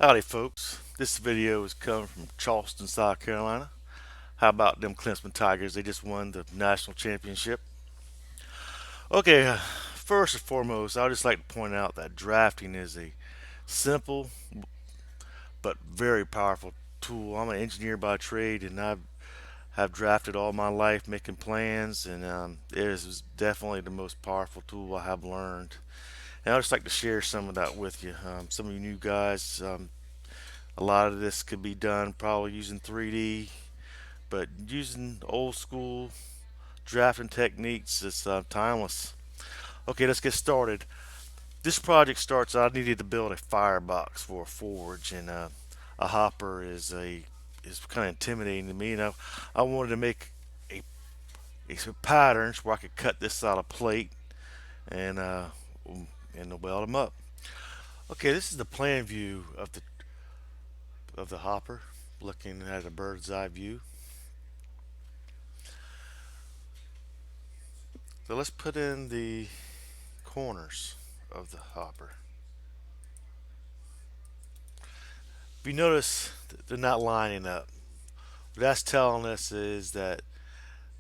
Howdy folks, this video is coming from Charleston, South Carolina. How about them Clemson Tigers? They just won the national championship. Okay, first and foremost, I'd just like to point out that drafting is a simple but very powerful tool. I'm an engineer by trade and I have drafted all my life making plans, and it is definitely the most powerful tool I have learned. And I'd just like to share some of that with you. Some of you new guys, a lot of this could be done probably using 3D, but using old school drafting techniques is timeless. Okay, let's get started. This project starts. I needed to build a firebox for a forge, and a hopper is kind of intimidating to me. And I wanted to make a, some patterns where I could cut this out of plate and weld them up. Okay, this is the plan view of the hopper, looking at a bird's eye view. So let's put in the corners of the hopper. If you notice, they're not lining up. What that's telling us is that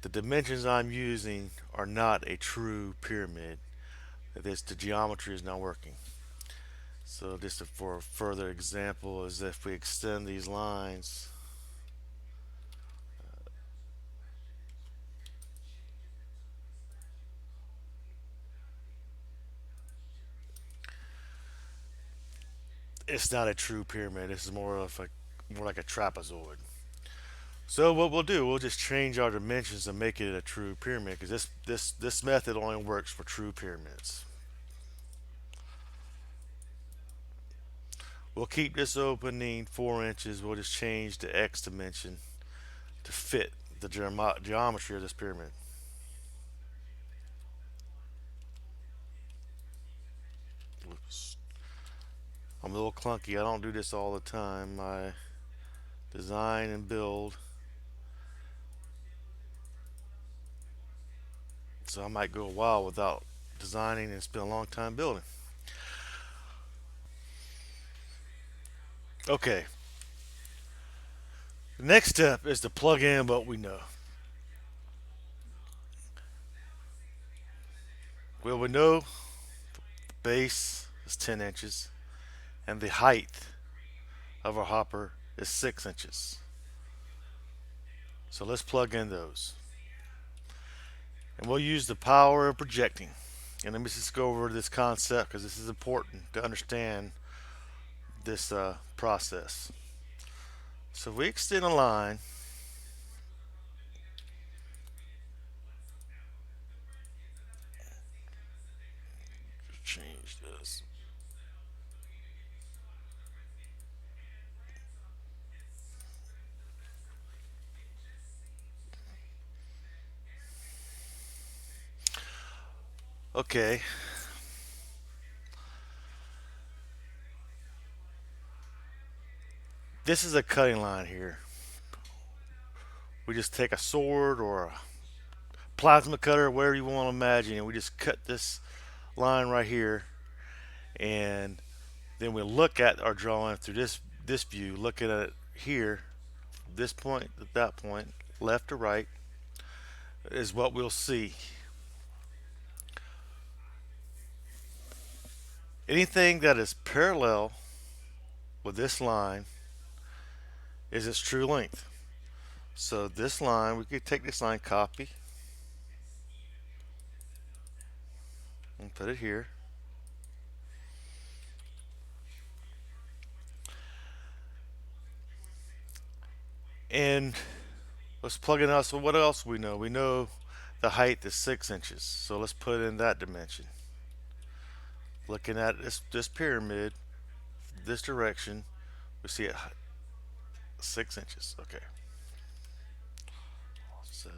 the dimensions I'm using are not a true pyramid. The geometry is not working. So just for a further example is if we extend these lines, it's not a true pyramid. This is more like a trapezoid. So what we'll do, we'll just change our dimensions and make it a true pyramid, because this method only works for true pyramids. We'll keep this opening 4 inches. We'll just change the X dimension to fit the geometry of this pyramid. Oops. I'm a little clunky. I don't do this all the time. I design and build, so I might go a while without designing and spend a long time building. Okay, the next step is to plug in what we know. Well, we know the base is 10 inches and the height of our hopper is 6 inches. So let's plug in those. And we'll use the power of projecting. And let me just go over this concept because this is important to understand this process. So we extend a line. Change this. Okay. This is a cutting line here. We just take a sword or a plasma cutter, whatever you want to imagine, and we just cut this line right here, and then we look at our drawing through this view, looking at it here, this point at that point, left to right, is what we'll see. Anything that is parallel with this line is its true length. So this line, we could take this line, copy, and put it here. And let's plug in out. So what else we know? We know the height is 6 inches. So let's put in that dimension. Looking at this pyramid, this direction, we see it 6 inches. Okay. Set.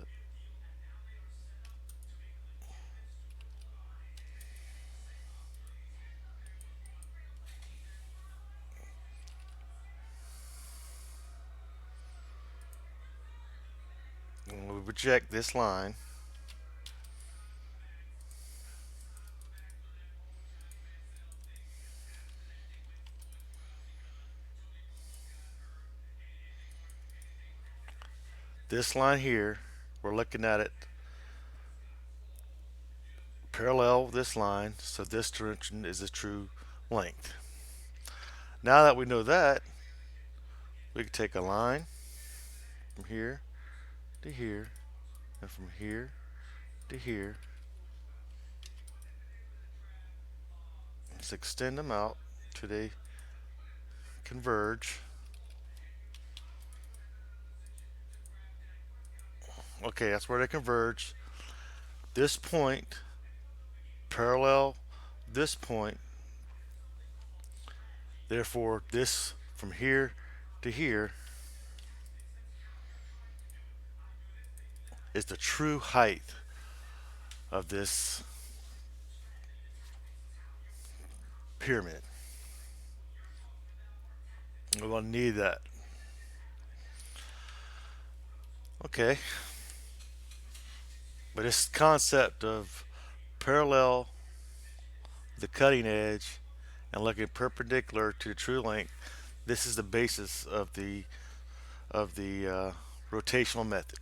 And we project this line. this line here, we're looking at it parallel with this line, so this direction is the true length. Now that we know that, we can take a line from here to here, and from here to here. Let's extend them out till they converge. Okay, that's where they converge. This point parallel this point. Therefore, this from here to here is the true height of this pyramid. We're going to need that. Okay. But this concept of parallel the cutting edge and looking perpendicular to the true length, this is the basis of the rotational method.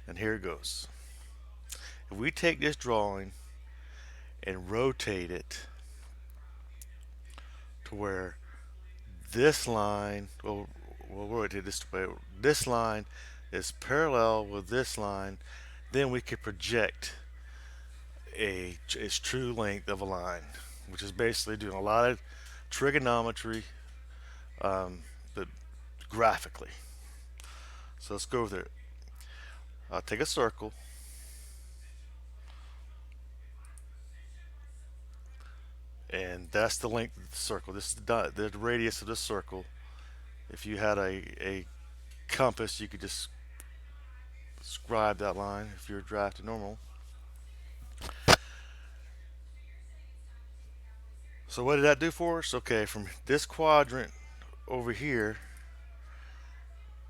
And here it goes. If we take this drawing and rotate it to where this line, well, we'll rotate this way. This line is parallel with this line, then we can project its true length of a line, which is basically doing a lot of trigonometry, but graphically. So let's go with it. I'll take a circle, and that's the length of the circle. This is the radius of the circle. If you had a compass, you could just describe that line if you're drafting normal. So what did that do for us? Okay, from this quadrant over here,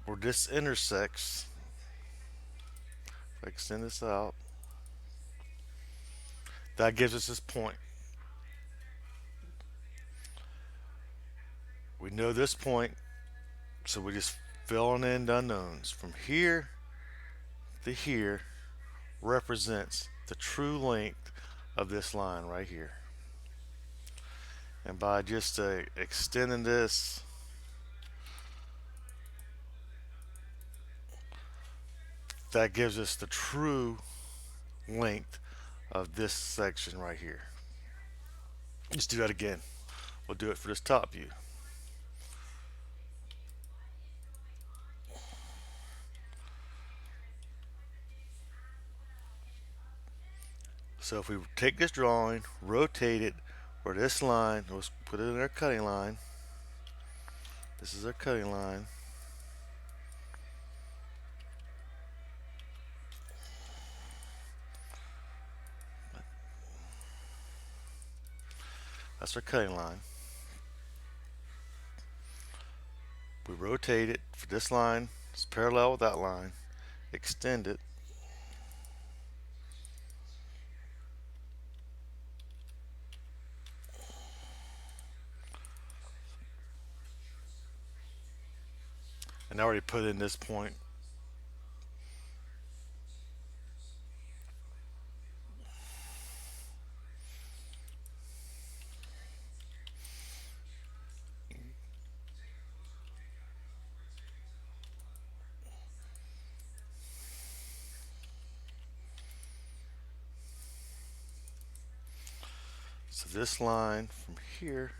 where this intersects, if I extend this out, that gives us this point. We know this point, so we just fill in the unknowns. From here to here represents the true length of this line right here. And by just extending this, that gives us the true length of this section right here. Let's do that again. We'll do it for this top view. So if we take this drawing, rotate it where this line, let's put it in our cutting line. This is our cutting line. That's our cutting line. We rotate it for this line. It's parallel with that line. Extend it. And I already put in this point. So this line from here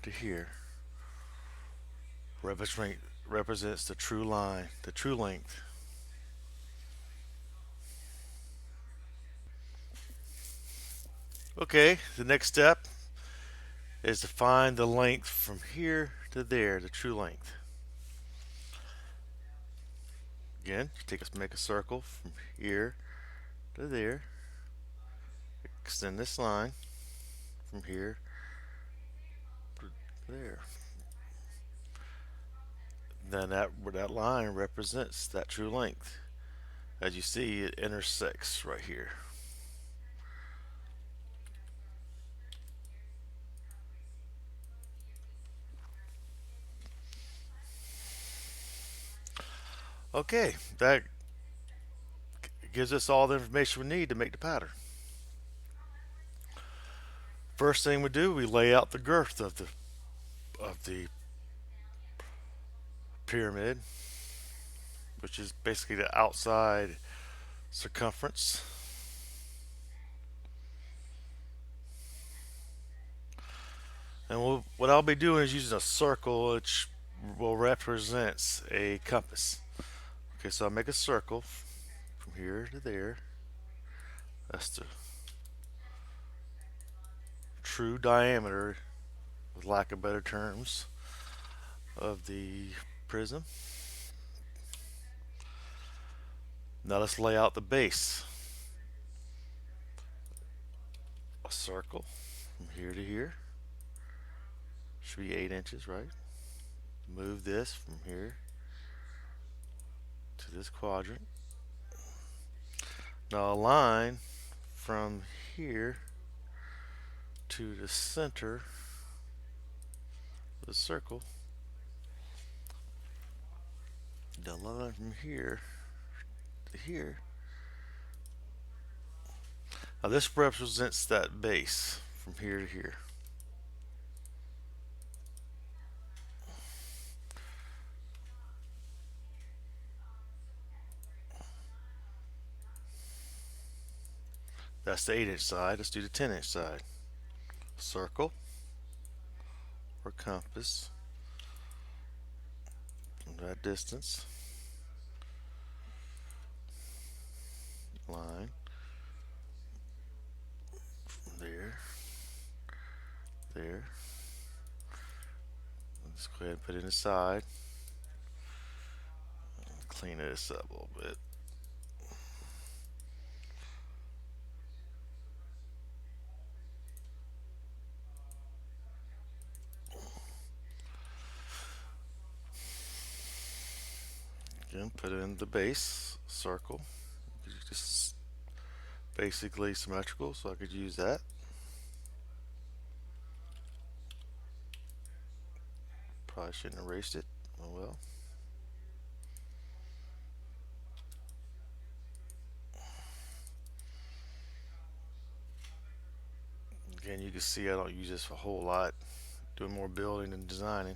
to here represents the true line, the true length. Okay, the next step is to find the length from here to there, the true length. Again, make a circle from here to there. Extend this line from here to there. Then that line represents that true length. As you see, it intersects right here. Okay, that gives us all the information we need to make the pattern. First thing we do, we lay out the girth of the pyramid, which is basically the outside circumference. And what I'll be doing is using a circle which will represents a compass. Okay, so I'll make a circle from here to there. That's the true diameter, with lack of better terms, of the prism. Now let's lay out the base. A circle from here to here. Should be 8 inches, right? Move this from here to this quadrant. Now a line from here to the center of the circle. The line from here to here. Now this represents that base from here to here. That's the 8-inch side. Let's do the 10-inch side. Circle or compass from that distance. Line from there, there. Let's go ahead and put it inside. Clean this up a little bit. Again, put in the base circle. Just basically symmetrical, so I could use that. Probably shouldn't have erased it. Oh well. Again, you can see I don't use this a whole lot. Doing more building than designing.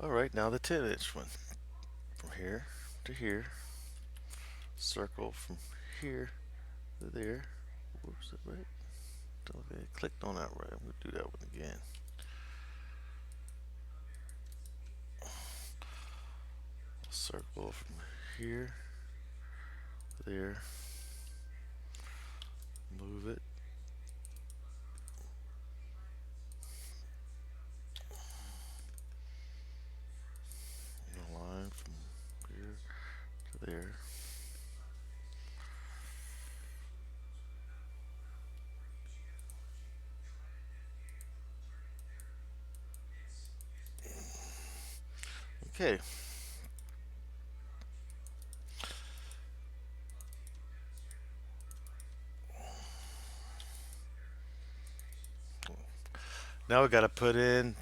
Alright, now the 10-inch one. From here to here. Circle from here to there. Whoops, that right? Okay, clicked on that right. I'm going to do that one again. Circle from here to there. Move it. Line from here to there. Okay. Now we got to put in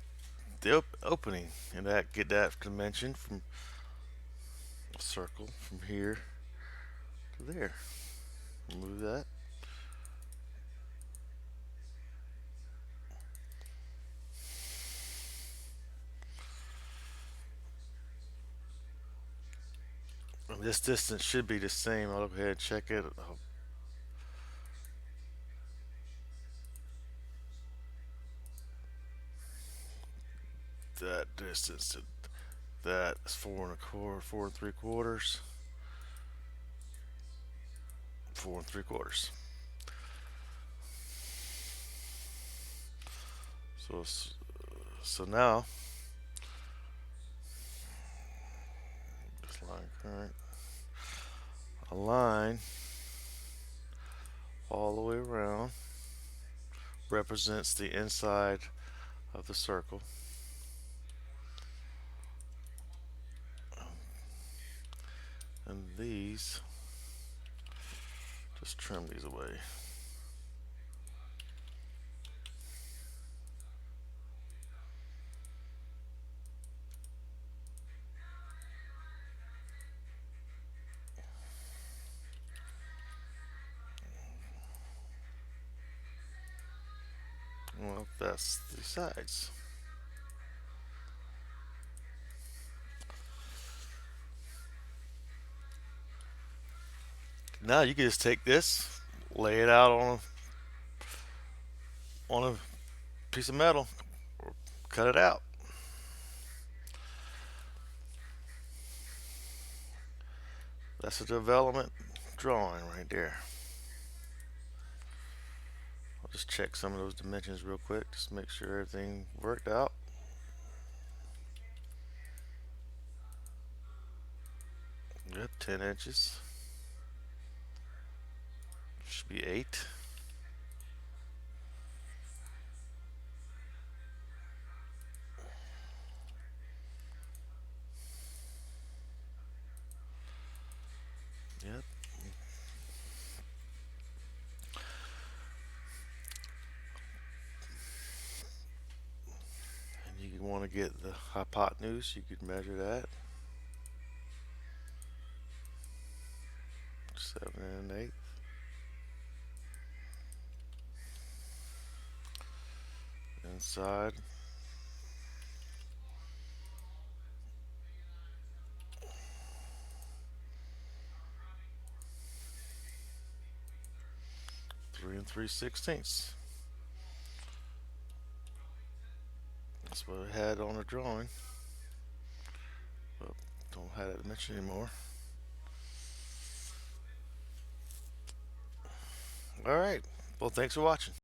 the opening, and that get that dimension from a circle from here to there. Move that. And this distance should be the same. I'll go ahead and check it. That distance to that is 4 1/4, 4 3/4, 4 3/4. So now this line current, a line all the way around represents the inside of the circle. And these Let's trim these away. Well, that's the sides. Now you can just take this, lay it out on a piece of metal, or cut it out. That's a development drawing right there. I'll just check some of those dimensions real quick, just make sure everything worked out. Yep, 10 inches. Should be 8. Yep. And you want to get the hypotenuse, you could measure that. 7 1/8. Inside. Three and 3/16. That's what I had on the drawing, but don't have that dimension anymore. All right. Well, thanks for watching.